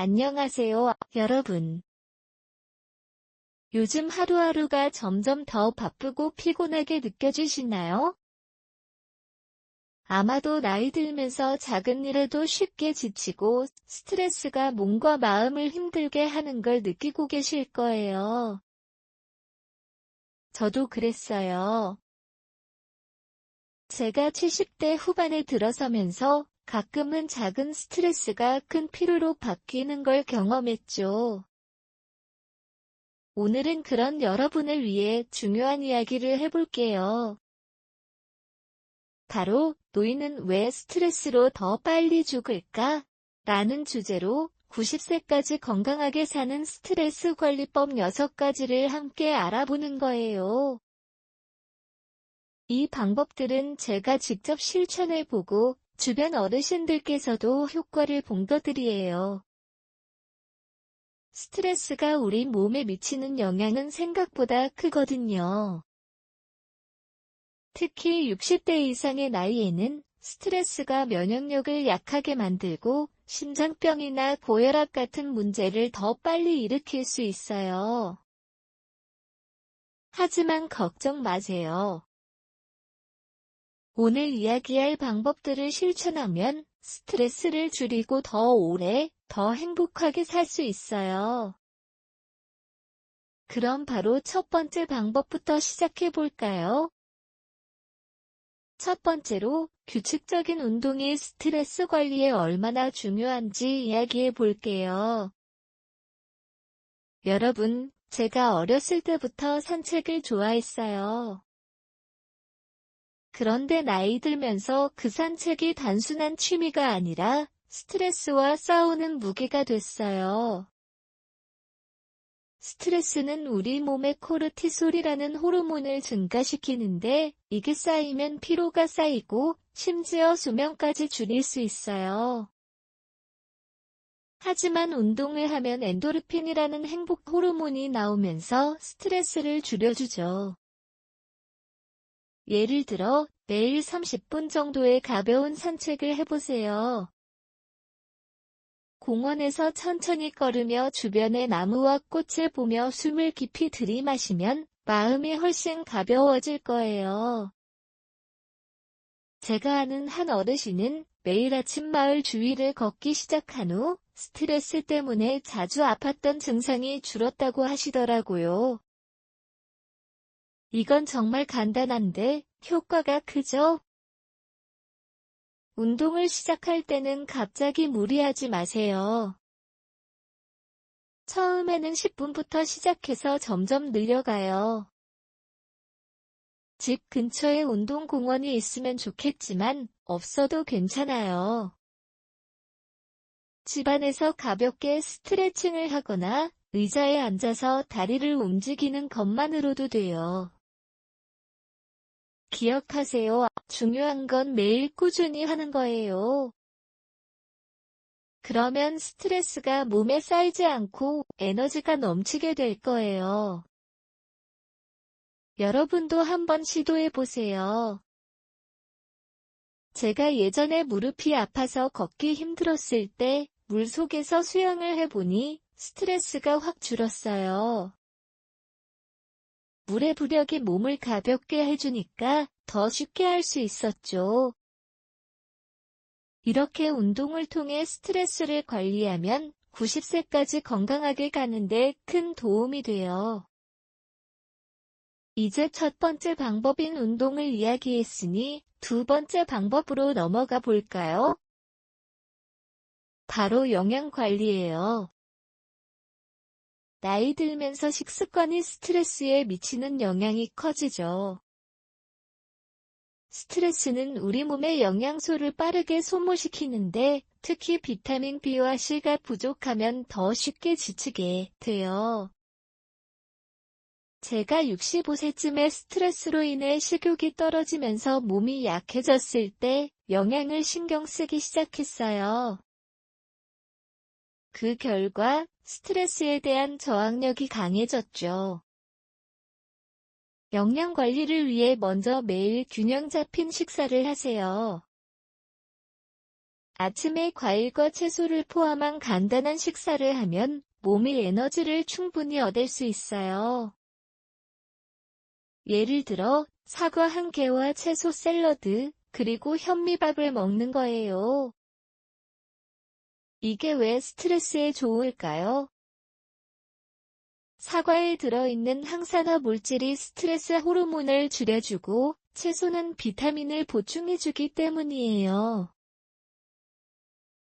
안녕하세요, 여러분. 요즘 하루하루가 점점 더 바쁘고 피곤하게 느껴지시나요? 아마도 나이 들면서 작은 일에도 쉽게 지치고 스트레스가 몸과 마음을 힘들게 하는 걸 느끼고 계실 거예요. 저도 그랬어요. 제가 70대 후반에 들어서면서 가끔은 작은 스트레스가 큰 피로로 바뀌는 걸 경험했죠. 오늘은 그런 여러분을 위해 중요한 이야기를 해볼게요. 바로, 노인은 왜 스트레스로 더 빨리 죽을까? 라는 주제로 90세까지 건강하게 사는 스트레스 관리법 6가지를 함께 알아보는 거예요. 이 방법들은 제가 직접 실천해보고 주변 어르신들께서도 효과를 본 것들이에요. 스트레스가 우리 몸에 미치는 영향은 생각보다 크거든요. 특히 60대 이상의 나이에는 스트레스가 면역력을 약하게 만들고 심장병이나 고혈압 같은 문제를 더 빨리 일으킬 수 있어요. 하지만 걱정 마세요. 오늘 이야기할 방법들을 실천하면 스트레스를 줄이고 더 오래, 더 행복하게 살 수 있어요. 그럼 바로 첫 번째 방법부터 시작해 볼까요? 첫 번째로, 규칙적인 운동이 스트레스 관리에 얼마나 중요한지 이야기해 볼게요. 여러분, 제가 어렸을 때부터 산책을 좋아했어요. 그런데 나이 들면서 그 산책이 단순한 취미가 아니라 스트레스와 싸우는 무기가 됐어요. 스트레스는 우리 몸의 코르티솔이라는 호르몬을 증가시키는데 이게 쌓이면 피로가 쌓이고 심지어 수명까지 줄일 수 있어요. 하지만 운동을 하면 엔도르핀이라는 행복 호르몬이 나오면서 스트레스를 줄여주죠. 예를 들어 매일 30분 정도의 가벼운 산책을 해보세요. 공원에서 천천히 걸으며 주변의 나무와 꽃을 보며 숨을 깊이 들이마시면 마음이 훨씬 가벼워질 거예요. 제가 아는 한 어르신은 매일 아침 마을 주위를 걷기 시작한 후 스트레스 때문에 자주 아팠던 증상이 줄었다고 하시더라고요. 이건 정말 간단한데 효과가 크죠? 운동을 시작할 때는 갑자기 무리하지 마세요. 처음에는 10분부터 시작해서 점점 늘려가요. 집 근처에 운동공원이 있으면 좋겠지만 없어도 괜찮아요. 집안에서 가볍게 스트레칭을 하거나 의자에 앉아서 다리를 움직이는 것만으로도 돼요. 기억하세요. 중요한 건 매일 꾸준히 하는 거예요. 그러면 스트레스가 몸에 쌓이지 않고 에너지가 넘치게 될 거예요. 여러분도 한번 시도해 보세요. 제가 예전에 무릎이 아파서 걷기 힘들었을 때 물속에서 수영을 해보니 스트레스가 확 줄었어요. 물의 부력이 몸을 가볍게 해주니까 더 쉽게 할 수 있었죠. 이렇게 운동을 통해 스트레스를 관리하면 90세까지 건강하게 가는데 큰 도움이 돼요. 이제 첫 번째 방법인 운동을 이야기했으니 두 번째 방법으로 넘어가 볼까요? 바로 영양 관리예요. 나이 들면서 식습관이 스트레스에 미치는 영향이 커지죠. 스트레스는 우리 몸의 영양소를 빠르게 소모시키는데 특히 비타민 B와 C가 부족하면 더 쉽게 지치게 돼요. 제가 65세쯤에 스트레스로 인해 식욕이 떨어지면서 몸이 약해졌을 때 영양을 신경 쓰기 시작했어요. 그 결과 스트레스에 대한 저항력이 강해졌죠. 영양 관리를 위해 먼저 매일 균형 잡힌 식사를 하세요. 아침에 과일과 채소를 포함한 간단한 식사를 하면 몸이 에너지를 충분히 얻을 수 있어요. 예를 들어 사과 한 개와 채소 샐러드, 그리고 현미밥을 먹는 거예요. 이게 왜 스트레스에 좋을까요? 사과에 들어있는 항산화 물질이 스트레스 호르몬을 줄여주고 채소는 비타민을 보충해주기 때문이에요.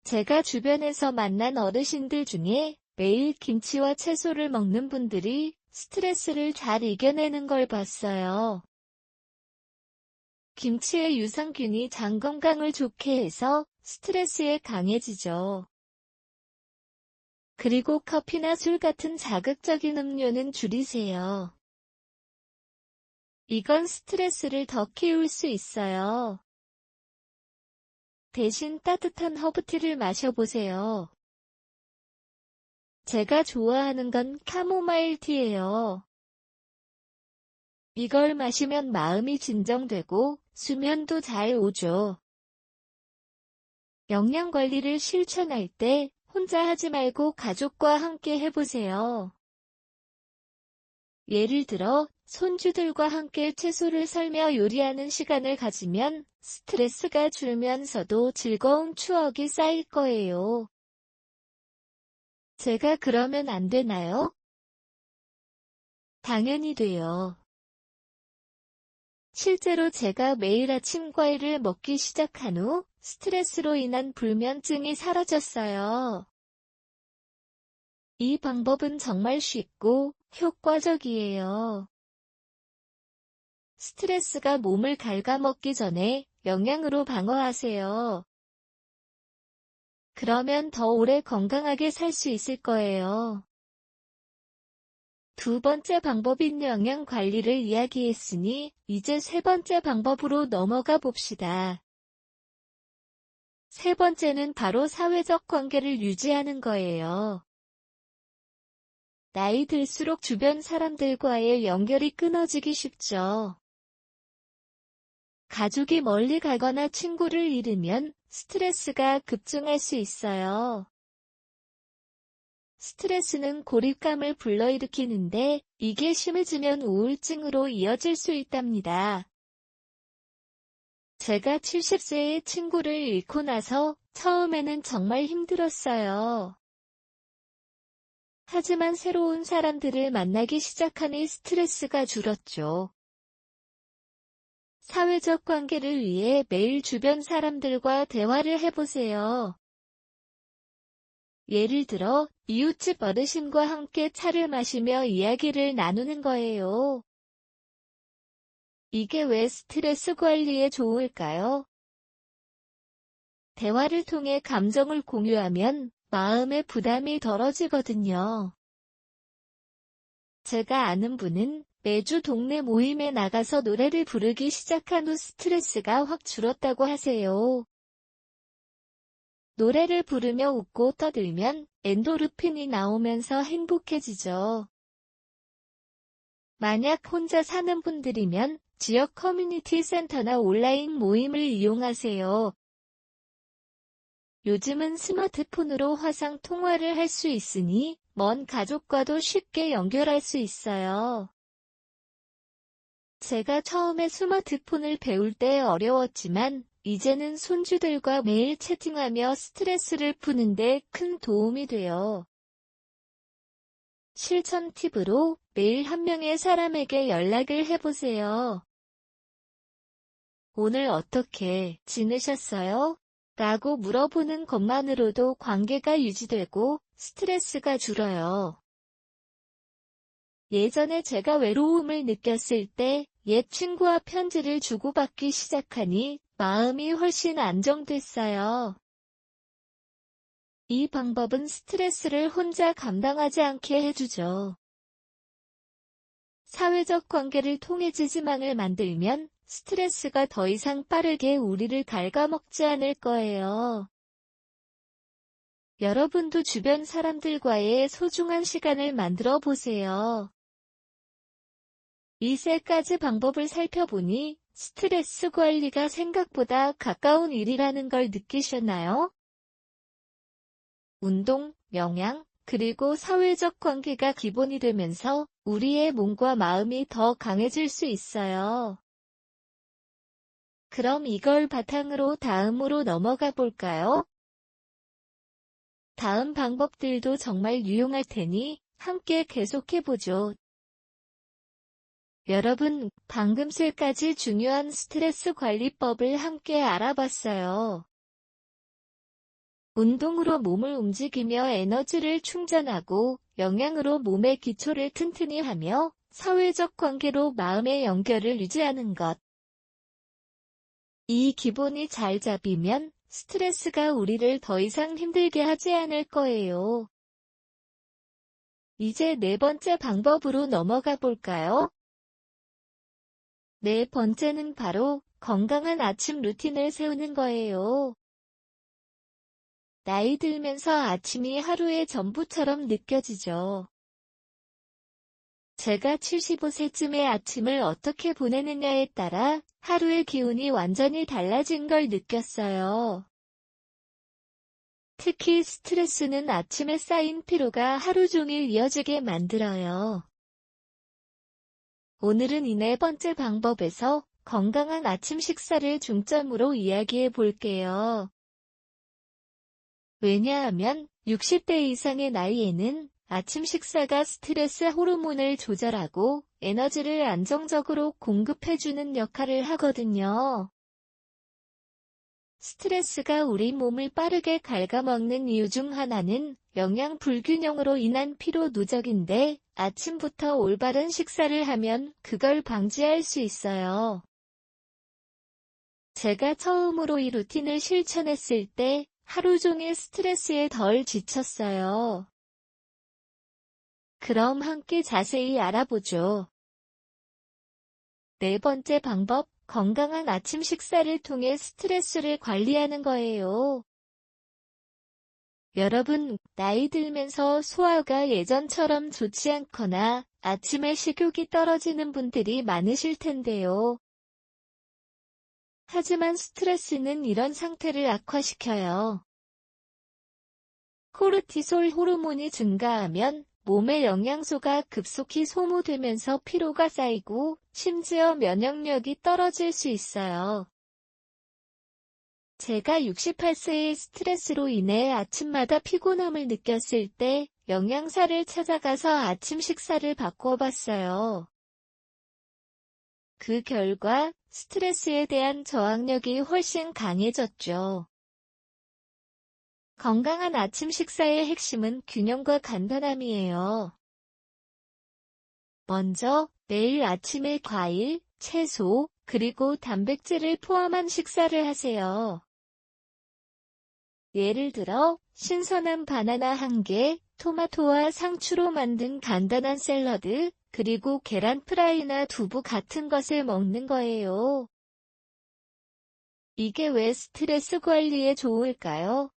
제가 주변에서 만난 어르신들 중에 매일 김치와 채소를 먹는 분들이 스트레스를 잘 이겨내는 걸 봤어요. 김치의 유산균이 장 건강을 좋게 해서 스트레스에 강해지죠. 그리고 커피나 술 같은 자극적인 음료는 줄이세요. 이건 스트레스를 더 키울 수 있어요. 대신 따뜻한 허브티를 마셔보세요. 제가 좋아하는 건 카모마일 티예요. 이걸 마시면 마음이 진정되고 수면도 잘 오죠. 영양 관리를 실천할 때 혼자 하지 말고 가족과 함께 해보세요. 예를 들어 손주들과 함께 채소를 썰며 요리하는 시간을 가지면 스트레스가 줄면서도 즐거운 추억이 쌓일 거예요. 제가 그러면 안 되나요? 당연히 돼요. 실제로 제가 매일 아침 과일을 먹기 시작한 후 스트레스로 인한 불면증이 사라졌어요. 이 방법은 정말 쉽고 효과적이에요. 스트레스가 몸을 갉아먹기 전에 영양으로 방어하세요. 그러면 더 오래 건강하게 살 수 있을 거예요. 두 번째 방법인 영양 관리를 이야기했으니 이제 세 번째 방법으로 넘어가 봅시다. 세 번째는 바로 사회적 관계를 유지하는 거예요. 나이 들수록 주변 사람들과의 연결이 끊어지기 쉽죠. 가족이 멀리 가거나 친구를 잃으면 스트레스가 급증할 수 있어요. 스트레스는 고립감을 불러일으키는데 이게 심해지면 우울증으로 이어질 수 있답니다. 제가 70세의 친구를 잃고 나서 처음에는 정말 힘들었어요. 하지만 새로운 사람들을 만나기 시작하니 스트레스가 줄었죠. 사회적 관계를 위해 매일 주변 사람들과 대화를 해보세요. 예를 들어 이웃집 어르신과 함께 차를 마시며 이야기를 나누는 거예요. 이게 왜 스트레스 관리에 좋을까요? 대화를 통해 감정을 공유하면 마음의 부담이 덜어지거든요. 제가 아는 분은 매주 동네 모임에 나가서 노래를 부르기 시작한 후 스트레스가 확 줄었다고 하세요. 노래를 부르며 웃고 떠들면 엔도르핀이 나오면서 행복해지죠. 만약 혼자 사는 분들이면 지역 커뮤니티 센터나 온라인 모임을 이용하세요. 요즘은 스마트폰으로 화상 통화를 할 수 있으니 먼 가족과도 쉽게 연결할 수 있어요. 제가 처음에 스마트폰을 배울 때 어려웠지만 이제는 손주들과 매일 채팅하며 스트레스를 푸는데 큰 도움이 돼요. 실천 팁으로 매일 한 명의 사람에게 연락을 해보세요. 오늘 어떻게 지내셨어요? 라고 물어보는 것만으로도 관계가 유지되고 스트레스가 줄어요. 예전에 제가 외로움을 느꼈을 때 옛 친구와 편지를 주고받기 시작하니 마음이 훨씬 안정됐어요. 이 방법은 스트레스를 혼자 감당하지 않게 해주죠. 사회적 관계를 통해 지지망을 만들면 스트레스가 더 이상 빠르게 우리를 갉아먹지 않을 거예요. 여러분도 주변 사람들과의 소중한 시간을 만들어 보세요. 이 세 가지 방법을 살펴보니 스트레스 관리가 생각보다 가까운 일이라는 걸 느끼셨나요? 운동, 영양, 그리고 사회적 관계가 기본이 되면서 우리의 몸과 마음이 더 강해질 수 있어요. 그럼 이걸 바탕으로 다음으로 넘어가 볼까요? 다음 방법들도 정말 유용할 테니 함께 계속해보죠. 여러분, 방금 세 가지 중요한 스트레스 관리법을 함께 알아봤어요. 운동으로 몸을 움직이며 에너지를 충전하고, 영양으로 몸의 기초를 튼튼히 하며, 사회적 관계로 마음의 연결을 유지하는 것. 이 기본이 잘 잡히면 스트레스가 우리를 더 이상 힘들게 하지 않을 거예요. 이제 네 번째 방법으로 넘어가 볼까요? 네 번째는 바로 건강한 아침 루틴을 세우는 거예요. 나이 들면서 아침이 하루의 전부처럼 느껴지죠. 제가 75세쯤의 아침을 어떻게 보내느냐에 따라 하루의 기운이 완전히 달라진 걸 느꼈어요. 특히 스트레스는 아침에 쌓인 피로가 하루 종일 이어지게 만들어요. 오늘은 이 네 번째 방법에서 건강한 아침 식사를 중점으로 이야기해 볼게요. 왜냐하면 60대 이상의 나이에는 아침 식사가 스트레스 호르몬을 조절하고 에너지를 안정적으로 공급해주는 역할을 하거든요. 스트레스가 우리 몸을 빠르게 갉아먹는 이유 중 하나는 영양 불균형으로 인한 피로 누적인데 아침부터 올바른 식사를 하면 그걸 방지할 수 있어요. 제가 처음으로 이 루틴을 실천했을 때 하루 종일 스트레스에 덜 지쳤어요. 그럼 함께 자세히 알아보죠. 네 번째 방법, 건강한 아침 식사를 통해 스트레스를 관리하는 거예요. 여러분, 나이 들면서 소화가 예전처럼 좋지 않거나 아침에 식욕이 떨어지는 분들이 많으실 텐데요. 하지만 스트레스는 이런 상태를 악화시켜요. 코르티솔 호르몬이 증가하면 몸의 영양소가 급속히 소모되면서 피로가 쌓이고 심지어 면역력이 떨어질 수 있어요. 제가 68세의 스트레스로 인해 아침마다 피곤함을 느꼈을 때 영양사를 찾아가서 아침 식사를 바꿔봤어요. 그 결과 스트레스에 대한 저항력이 훨씬 강해졌죠. 건강한 아침 식사의 핵심은 균형과 간단함이에요. 먼저 매일 아침에 과일, 채소, 그리고 단백질을 포함한 식사를 하세요. 예를 들어 신선한 바나나 1개, 토마토와 상추로 만든 간단한 샐러드, 그리고 계란 프라이나 두부 같은 것을 먹는 거예요. 이게 왜 스트레스 관리에 좋을까요?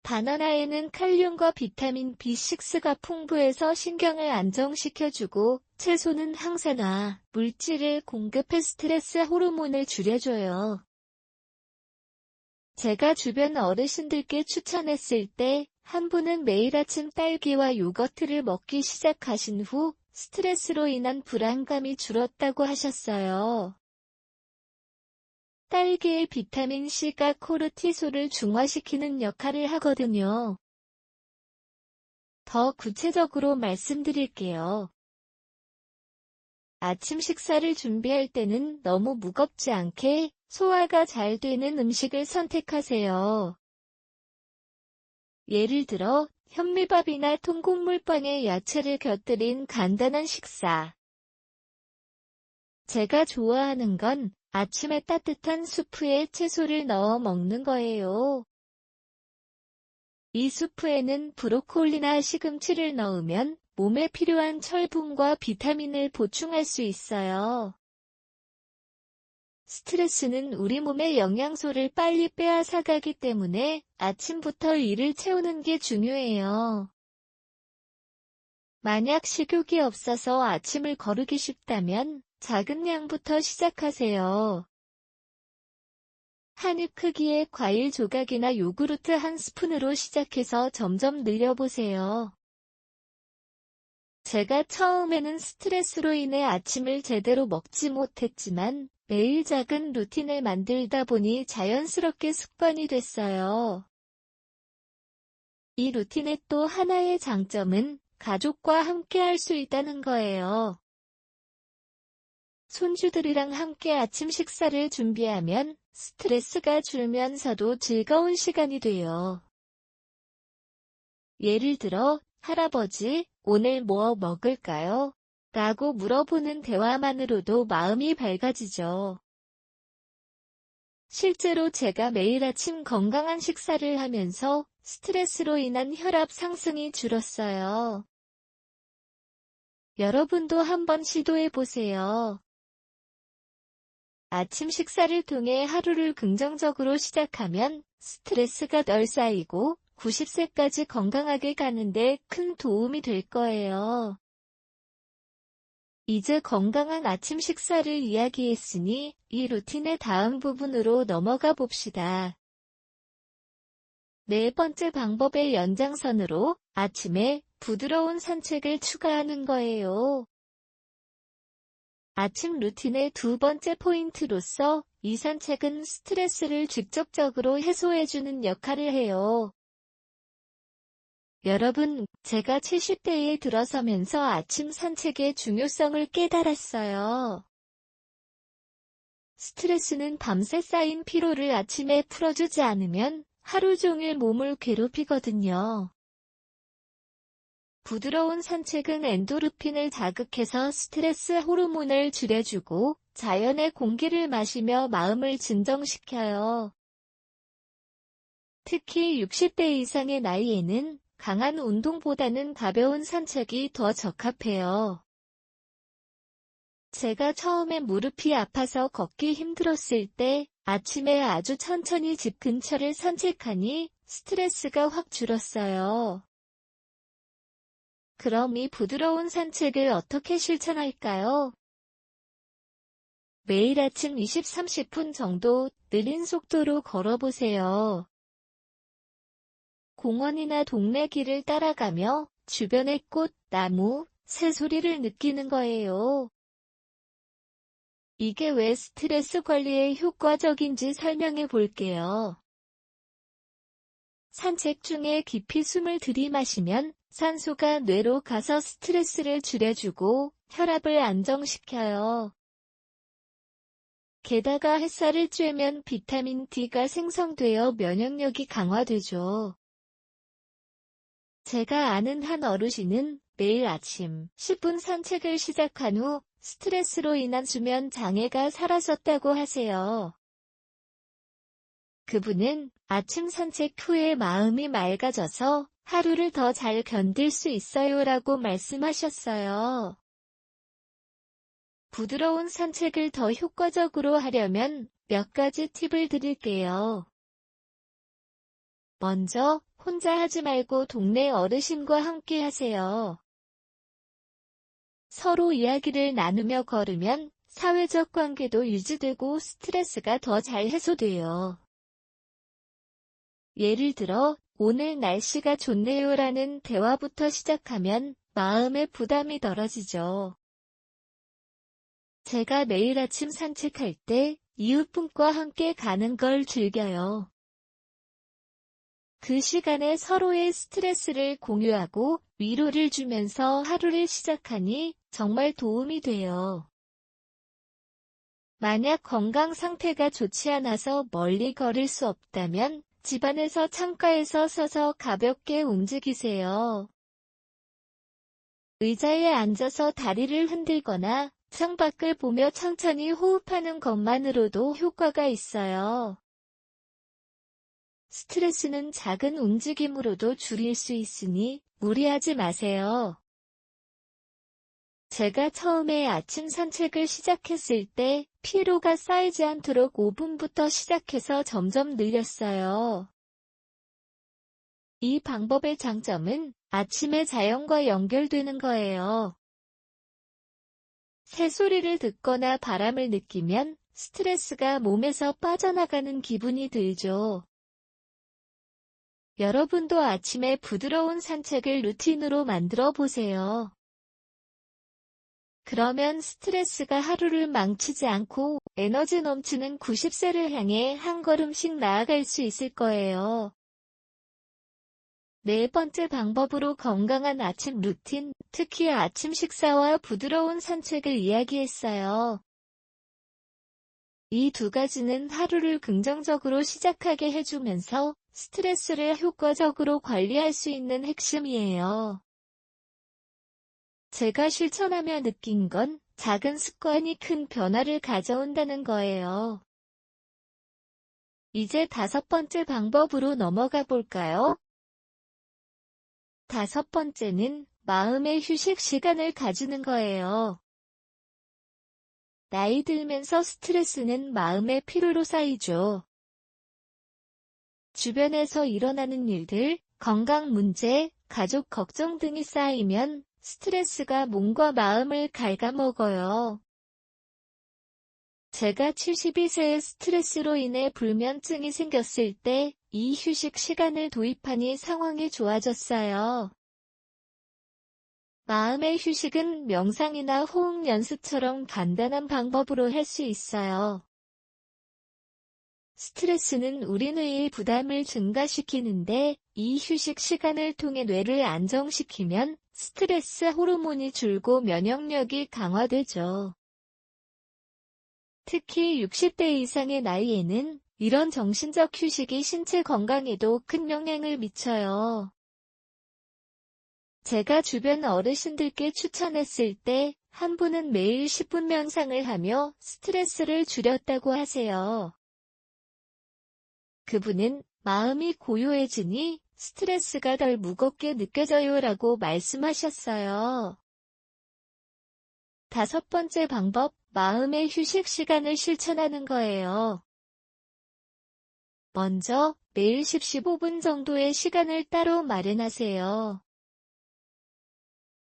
바나나에는 칼륨과 비타민 B6가 풍부해서 신경을 안정시켜주고 채소는 항산화, 물질을 공급해 스트레스 호르몬을 줄여줘요. 제가 주변 어르신들께 추천했을 때 한 분은 매일 아침 딸기와 요거트를 먹기 시작하신 후 스트레스로 인한 불안감이 줄었다고 하셨어요. 딸기의 비타민C가 코르티솔을 중화시키는 역할을 하거든요. 더 구체적으로 말씀드릴게요. 아침 식사를 준비할 때는 너무 무겁지 않게 소화가 잘 되는 음식을 선택하세요. 예를 들어 현미밥이나 통곡물빵에 야채를 곁들인 간단한 식사. 제가 좋아하는 건 아침에 따뜻한 수프에 채소를 넣어 먹는 거예요. 이 수프에는 브로콜리나 시금치를 넣으면 몸에 필요한 철분과 비타민을 보충할 수 있어요. 스트레스는 우리 몸의 영양소를 빨리 빼앗아가기 때문에 아침부터 이를 채우는 게 중요해요. 만약 식욕이 없어서 아침을 거르기 쉽다면 작은 양부터 시작하세요. 한 입 크기의 과일 조각이나 요구르트 한 스푼으로 시작해서 점점 늘려보세요. 제가 처음에는 스트레스로 인해 아침을 제대로 먹지 못했지만 매일 작은 루틴을 만들다 보니 자연스럽게 습관이 됐어요. 이 루틴의 또 하나의 장점은 가족과 함께 할 수 있다는 거예요. 손주들이랑 함께 아침 식사를 준비하면 스트레스가 줄면서도 즐거운 시간이 돼요. 예를 들어, 할아버지, 오늘 뭐 먹을까요? 라고 물어보는 대화만으로도 마음이 밝아지죠. 실제로 제가 매일 아침 건강한 식사를 하면서 스트레스로 인한 혈압 상승이 줄었어요. 여러분도 한번 시도해 보세요. 아침 식사를 통해 하루를 긍정적으로 시작하면 스트레스가 덜 쌓이고 90세까지 건강하게 가는데 큰 도움이 될 거예요. 이제 건강한 아침 식사를 이야기했으니 이 루틴의 다음 부분으로 넘어가 봅시다. 네 번째 방법의 연장선으로 아침에 부드러운 산책을 추가하는 거예요. 아침 루틴의 두 번째 포인트로서 이 산책은 스트레스를 직접적으로 해소해주는 역할을 해요. 여러분, 제가 70대에 들어서면서 아침 산책의 중요성을 깨달았어요. 스트레스는 밤새 쌓인 피로를 아침에 풀어주지 않으면 하루 종일 몸을 괴롭히거든요. 부드러운 산책은 엔도르핀을 자극해서 스트레스 호르몬을 줄여주고 자연의 공기를 마시며 마음을 진정시켜요. 특히 60대 이상의 나이에는 강한 운동보다는 가벼운 산책이 더 적합해요. 제가 처음에 무릎이 아파서 걷기 힘들었을 때 아침에 아주 천천히 집 근처를 산책하니 스트레스가 확 줄었어요. 그럼 이 부드러운 산책을 어떻게 실천할까요? 매일 아침 20-30분 정도 느린 속도로 걸어보세요. 공원이나 동네 길을 따라가며 주변의 꽃, 나무, 새소리를 느끼는 거예요. 이게 왜 스트레스 관리에 효과적인지 설명해 볼게요. 산책 중에 깊이 숨을 들이마시면 산소가 뇌로 가서 스트레스를 줄여주고 혈압을 안정시켜요. 게다가 햇살을 쬐면 비타민 D가 생성되어 면역력이 강화되죠. 제가 아는 한 어르신은 매일 아침 10분 산책을 시작한 후 스트레스로 인한 수면 장애가 사라졌다고 하세요. 그분은 아침 산책 후에 마음이 맑아져서 하루를 더 잘 견딜 수 있어요라고 말씀하셨어요. 부드러운 산책을 더 효과적으로 하려면 몇 가지 팁을 드릴게요. 먼저, 혼자 하지 말고 동네 어르신과 함께 하세요. 서로 이야기를 나누며 걸으면 사회적 관계도 유지되고 스트레스가 더 잘 해소돼요. 예를 들어, 오늘 날씨가 좋네요라는 대화부터 시작하면 마음의 부담이 덜어지죠. 제가 매일 아침 산책할 때 이웃분과 함께 가는 걸 즐겨요. 그 시간에 서로의 스트레스를 공유하고 위로를 주면서 하루를 시작하니 정말 도움이 돼요. 만약 건강 상태가 좋지 않아서 멀리 걸을 수 없다면 집안에서 창가에서 서서 가볍게 움직이세요. 의자에 앉아서 다리를 흔들거나 창밖을 보며 천천히 호흡하는 것만으로도 효과가 있어요. 스트레스는 작은 움직임으로도 줄일 수 있으니 무리하지 마세요. 제가 처음에 아침 산책을 시작했을 때 피로가 쌓이지 않도록 5분부터 시작해서 점점 늘렸어요. 이 방법의 장점은 아침에 자연과 연결되는 거예요. 새소리를 듣거나 바람을 느끼면 스트레스가 몸에서 빠져나가는 기분이 들죠. 여러분도 아침에 부드러운 산책을 루틴으로 만들어 보세요. 그러면 스트레스가 하루를 망치지 않고 에너지 넘치는 90세를 향해 한 걸음씩 나아갈 수 있을 거예요. 네 번째 방법으로 건강한 아침 루틴, 특히 아침 식사와 부드러운 산책을 이야기했어요. 이 두 가지는 하루를 긍정적으로 시작하게 해주면서 스트레스를 효과적으로 관리할 수 있는 핵심이에요. 제가 실천하며 느낀 건 작은 습관이 큰 변화를 가져온다는 거예요. 이제 다섯 번째 방법으로 넘어가 볼까요? 다섯 번째는 마음의 휴식 시간을 가지는 거예요. 나이 들면서 스트레스는 마음의 피로로 쌓이죠. 주변에서 일어나는 일들, 건강 문제, 가족 걱정 등이 쌓이면 스트레스가 몸과 마음을 갉아먹어요. 제가 72세에 스트레스로 인해 불면증이 생겼을 때 이 휴식 시간을 도입하니 상황이 좋아졌어요. 마음의 휴식은 명상이나 호흡 연습처럼 간단한 방법으로 할 수 있어요. 스트레스는 우리 뇌의 부담을 증가시키는데 이 휴식 시간을 통해 뇌를 안정시키면 스트레스 호르몬이 줄고 면역력이 강화되죠. 특히 60대 이상의 나이에는 이런 정신적 휴식이 신체 건강에도 큰 영향을 미쳐요. 제가 주변 어르신들께 추천했을 때 한 분은 매일 10분 명상을 하며 스트레스를 줄였다고 하세요. 그분은 마음이 고요해지니 스트레스가 덜 무겁게 느껴져요라고 말씀하셨어요. 다섯 번째 방법, 마음의 휴식 시간을 실천하는 거예요. 먼저 매일 10-15분 정도의 시간을 따로 마련하세요.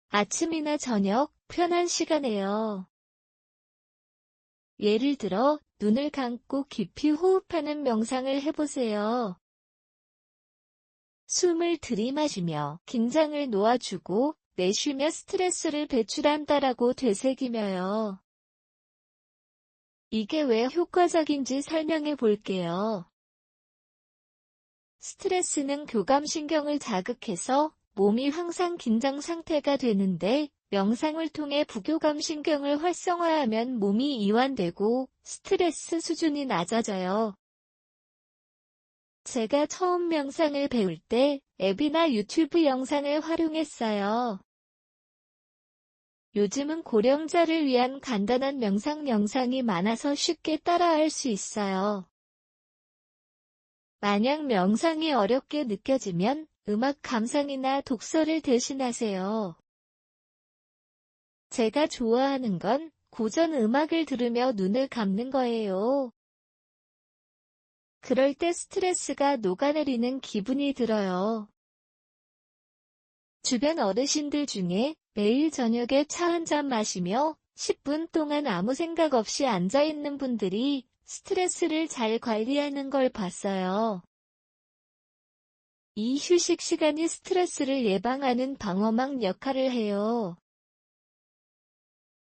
아침이나 저녁, 편한 시간에요. 예를 들어 눈을 감고 깊이 호흡하는 명상을 해보세요. 숨을 들이마시며 긴장을 놓아주고 내쉬며 스트레스를 배출한다라고 되새기며요. 이게 왜 효과적인지 설명해 볼게요. 스트레스는 교감신경을 자극해서 몸이 항상 긴장 상태가 되는데 명상을 통해 부교감신경을 활성화하면 몸이 이완되고 스트레스 수준이 낮아져요. 제가 처음 명상을 배울 때 앱이나 유튜브 영상을 활용했어요. 요즘은 고령자를 위한 간단한 명상 영상이 많아서 쉽게 따라할 수 있어요. 만약 명상이 어렵게 느껴지면 음악 감상이나 독서를 대신하세요. 제가 좋아하는 건 고전 음악을 들으며 눈을 감는 거예요. 그럴 때 스트레스가 녹아내리는 기분이 들어요. 주변 어르신들 중에 매일 저녁에 차 한 잔 마시며 10분 동안 아무 생각 없이 앉아있는 분들이 스트레스를 잘 관리하는 걸 봤어요. 이 휴식 시간이 스트레스를 예방하는 방어막 역할을 해요.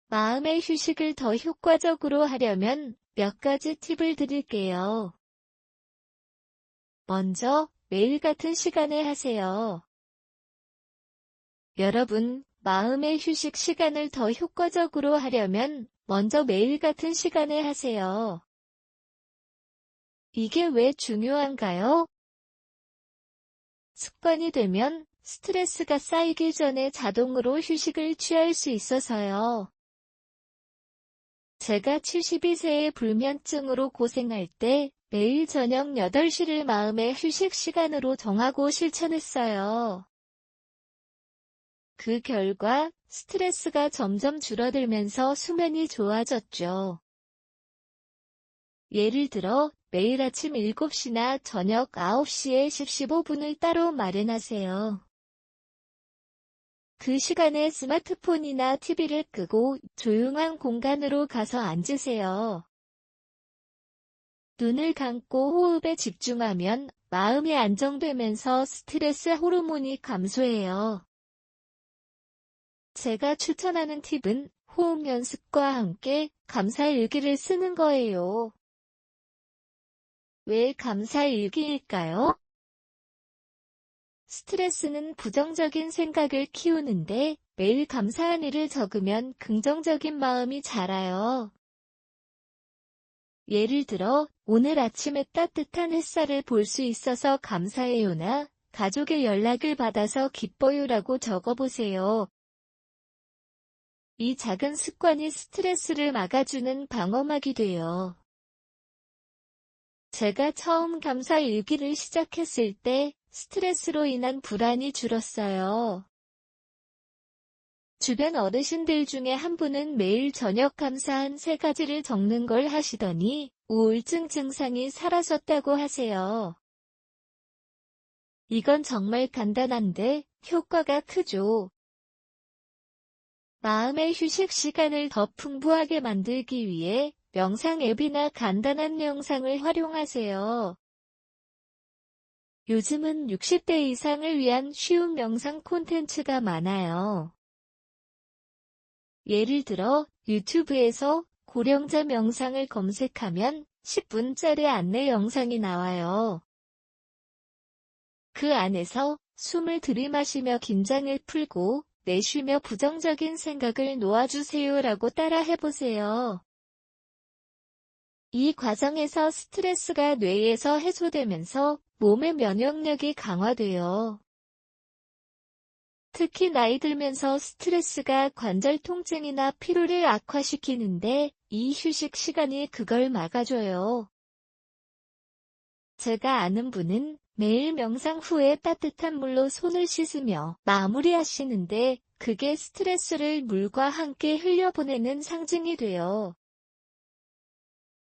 마음의 휴식을 더 효과적으로 하려면 몇 가지 팁을 드릴게요. 먼저, 매일 같은 시간에 하세요. 여러분, 마음의 휴식 시간을 더 효과적으로 하려면 먼저 매일 같은 시간에 하세요. 이게 왜 중요한가요? 습관이 되면 스트레스가 쌓이기 전에 자동으로 휴식을 취할 수 있어서요. 제가 72세의 불면증으로 고생할 때 매일 저녁 8시를 마음의 휴식 시간으로 정하고 실천했어요. 그 결과 스트레스가 점점 줄어들면서 수면이 좋아졌죠. 예를 들어 매일 아침 7시나 저녁 9시에 15분을 따로 마련하세요. 그 시간에 스마트폰이나 TV를 끄고 조용한 공간으로 가서 앉으세요. 눈을 감고 호흡에 집중하면 마음이 안정되면서 스트레스 호르몬이 감소해요. 제가 추천하는 팁은 호흡 연습과 함께 감사 일기를 쓰는 거예요. 왜 감사 일기일까요? 스트레스는 부정적인 생각을 키우는데 매일 감사한 일을 적으면 긍정적인 마음이 자라요. 예를 들어, 오늘 아침에 따뜻한 햇살을 볼 수 있어서 감사해요나 가족의 연락을 받아서 기뻐요라고 적어보세요. 이 작은 습관이 스트레스를 막아주는 방어막이 돼요. 제가 처음 감사 일기를 시작했을 때 스트레스로 인한 불안이 줄었어요. 주변 어르신들 중에 한 분은 매일 저녁 감사한 3가지를 적는 걸 하시더니 우울증 증상이 사라졌다고 하세요. 이건 정말 간단한데 효과가 크죠. 마음의 휴식 시간을 더 풍부하게 만들기 위해 명상 앱이나 간단한 명상을 활용하세요. 요즘은 60대 이상을 위한 쉬운 명상 콘텐츠가 많아요. 예를 들어 유튜브에서 고령자 명상을 검색하면 10분짜리 안내 영상이 나와요. 그 안에서 숨을 들이마시며 긴장을 풀고 내쉬며 부정적인 생각을 놓아주세요라고 따라 해보세요. 이 과정에서 스트레스가 뇌에서 해소되면서 몸의 면역력이 강화돼요. 특히 나이 들면서 스트레스가 관절 통증이나 피로를 악화시키는데 이 휴식 시간이 그걸 막아줘요. 제가 아는 분은 매일 명상 후에 따뜻한 물로 손을 씻으며 마무리하시는데 그게 스트레스를 물과 함께 흘려보내는 상징이 돼요.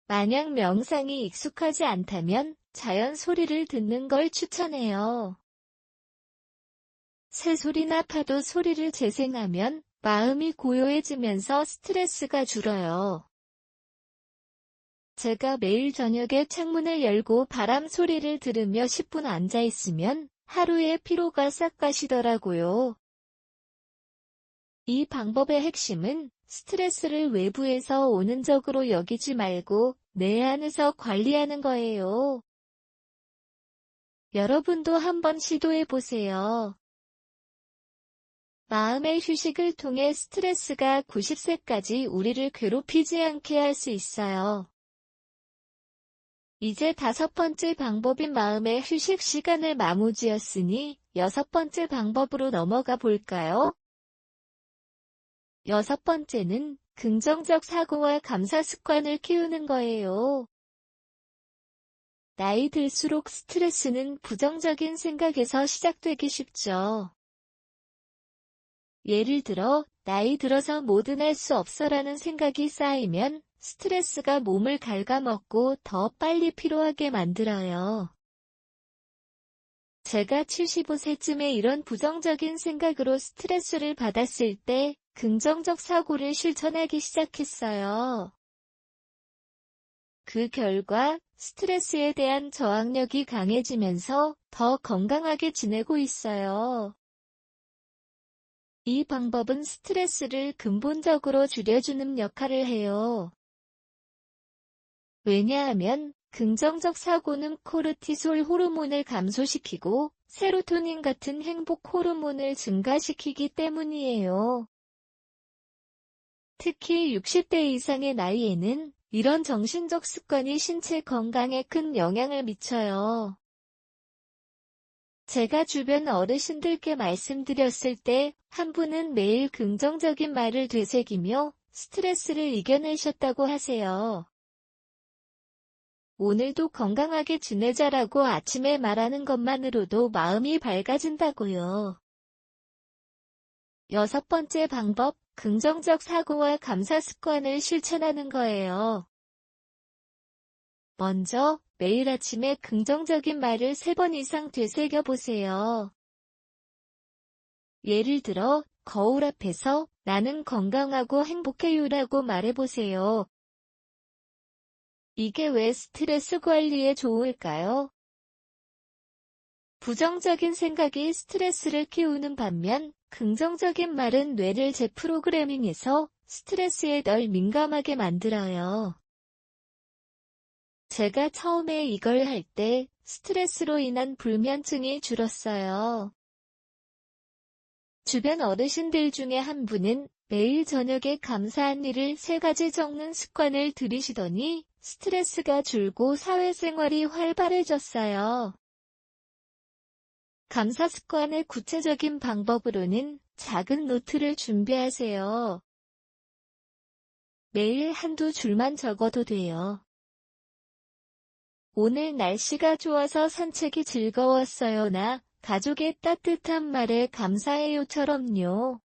만약 명상이 익숙하지 않다면 자연 소리를 듣는 걸 추천해요. 새소리나 파도 소리를 재생하면 마음이 고요해지면서 스트레스가 줄어요. 제가 매일 저녁에 창문을 열고 바람 소리를 들으며 10분 앉아 있으면 하루의 피로가 싹 가시더라고요. 이 방법의 핵심은 스트레스를 외부에서 오는 적으로 여기지 말고 내 안에서 관리하는 거예요. 여러분도 한번 시도해 보세요. 마음의 휴식을 통해 스트레스가 90세까지 우리를 괴롭히지 않게 할 수 있어요. 이제 5번째 방법인 마음의 휴식 시간을 마무지었으니 6번째 방법으로 넘어가 볼까요? 6번째는 긍정적 사고와 감사 습관을 키우는 거예요. 나이 들수록 스트레스는 부정적인 생각에서 시작되기 쉽죠. 예를 들어, 나이 들어서 뭐든 할 수 없어라는 생각이 쌓이면 스트레스가 몸을 갉아먹고 더 빨리 피로하게 만들어요. 제가 75세쯤에 이런 부정적인 생각으로 스트레스를 받았을 때 긍정적 사고를 실천하기 시작했어요. 그 결과 스트레스에 대한 저항력이 강해지면서 더 건강하게 지내고 있어요. 이 방법은 스트레스를 근본적으로 줄여주는 역할을 해요. 왜냐하면 긍정적 사고는 코르티솔 호르몬을 감소시키고 세로토닌 같은 행복 호르몬을 증가시키기 때문이에요. 특히 60대 이상의 나이에는 이런 정신적 습관이 신체 건강에 큰 영향을 미쳐요. 제가 주변 어르신들께 말씀드렸을 때 한 분은 매일 긍정적인 말을 되새기며 스트레스를 이겨내셨다고 하세요. 오늘도 건강하게 지내자라고 아침에 말하는 것만으로도 마음이 밝아진다고요. 6번째 방법, 긍정적 사고와 감사 습관을 실천하는 거예요. 먼저, 매일 아침에 긍정적인 말을 3번 이상 되새겨 보세요. 예를 들어, 거울 앞에서 나는 건강하고 행복해요라고 말해보세요. 이게 왜 스트레스 관리에 좋을까요? 부정적인 생각이 스트레스를 키우는 반면 긍정적인 말은 뇌를 재프로그래밍해서 스트레스에 덜 민감하게 만들어요. 제가 처음에 이걸 할 때 스트레스로 인한 불면증이 줄었어요. 주변 어르신들 중에 한 분은 매일 저녁에 감사한 일을 3가지 적는 습관을 들이시더니 스트레스가 줄고 사회생활이 활발해졌어요. 감사 습관의 구체적인 방법으로는 작은 노트를 준비하세요. 매일 한두 줄만 적어도 돼요. 오늘 날씨가 좋아서 산책이 즐거웠어요나 가족의 따뜻한 말에 감사해요처럼요.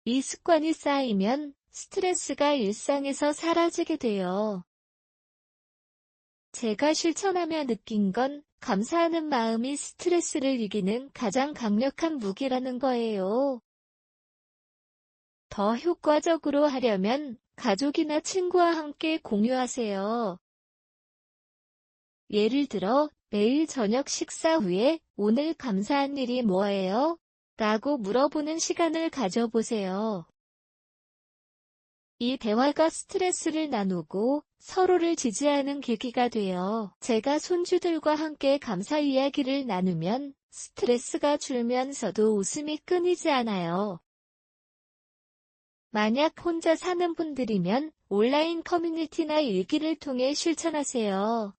이 습관이 쌓이면 스트레스가 일상에서 사라지게 돼요. 제가 실천하며 느낀 건 감사하는 마음이 스트레스를 이기는 가장 강력한 무기라는 거예요. 더 효과적으로 하려면 가족이나 친구와 함께 공유하세요. 예를 들어 매일 저녁 식사 후에 오늘 감사한 일이 뭐예요? 라고 물어보는 시간을 가져보세요. 이 대화가 스트레스를 나누고 서로를 지지하는 계기가 되어 제가 손주들과 함께 감사 이야기를 나누면 스트레스가 줄면서도 웃음이 끊이지 않아요. 만약 혼자 사는 분들이면 온라인 커뮤니티나 일기를 통해 실천하세요.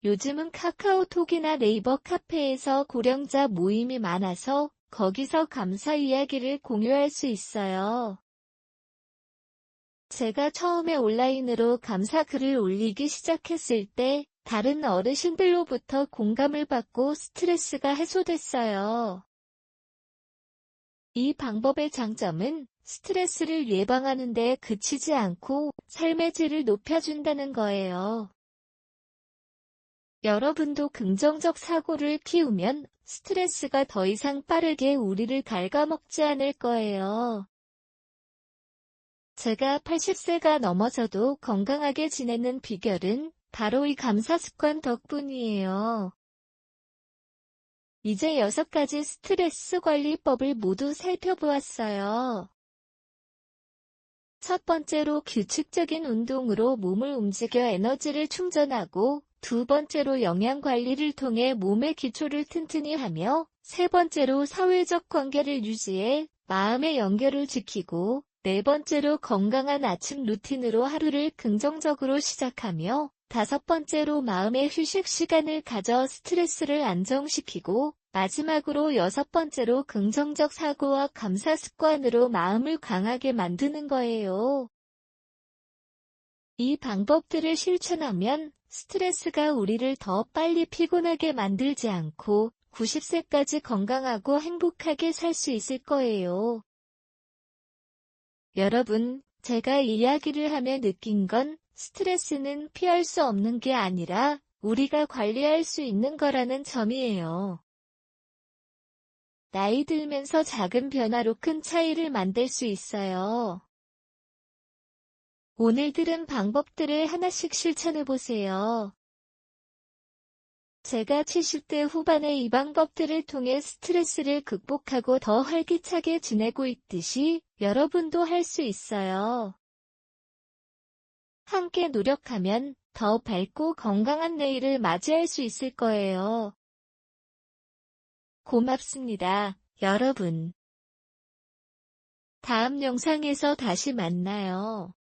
요즘은 카카오톡이나 네이버 카페에서 고령자 모임이 많아서 거기서 감사 이야기를 공유할 수 있어요. 제가 처음에 온라인으로 감사 글을 올리기 시작했을 때 다른 어르신들로부터 공감을 받고 스트레스가 해소됐어요. 이 방법의 장점은 스트레스를 예방하는 데 그치지 않고 삶의 질을 높여준다는 거예요. 여러분도 긍정적 사고를 키우면 스트레스가 더 이상 빠르게 우리를 갉아먹지 않을 거예요. 제가 80세가 넘어서도 건강하게 지내는 비결은 바로 이 감사 습관 덕분이에요. 이제 6가지 스트레스 관리법을 모두 살펴보았어요. 첫 번째로 규칙적인 운동으로 몸을 움직여 에너지를 충전하고, 두 번째로 영양 관리를 통해 몸의 기초를 튼튼히 하며, 세 번째로 사회적 관계를 유지해 마음의 연결을 지키고, 네 번째로 건강한 아침 루틴으로 하루를 긍정적으로 시작하며, 다섯 번째로 마음의 휴식 시간을 가져 스트레스를 안정시키고, 마지막으로 6번째로 긍정적 사고와 감사 습관으로 마음을 강하게 만드는 거예요. 이 방법들을 실천하면 스트레스가 우리를 더 빨리 피곤하게 만들지 않고 90세까지 건강하고 행복하게 살 수 있을 거예요. 여러분, 제가 이야기를 하며 느낀 건 스트레스는 피할 수 없는 게 아니라 우리가 관리할 수 있는 거라는 점이에요. 나이 들면서 작은 변화로 큰 차이를 만들 수 있어요. 오늘 들은 방법들을 하나씩 실천해보세요. 제가 70대 후반에 이 방법들을 통해 스트레스를 극복하고 더 활기차게 지내고 있듯이 여러분도 할 수 있어요. 함께 노력하면 더 밝고 건강한 내일을 맞이할 수 있을 거예요. 고맙습니다, 여러분. 다음 영상에서 다시 만나요.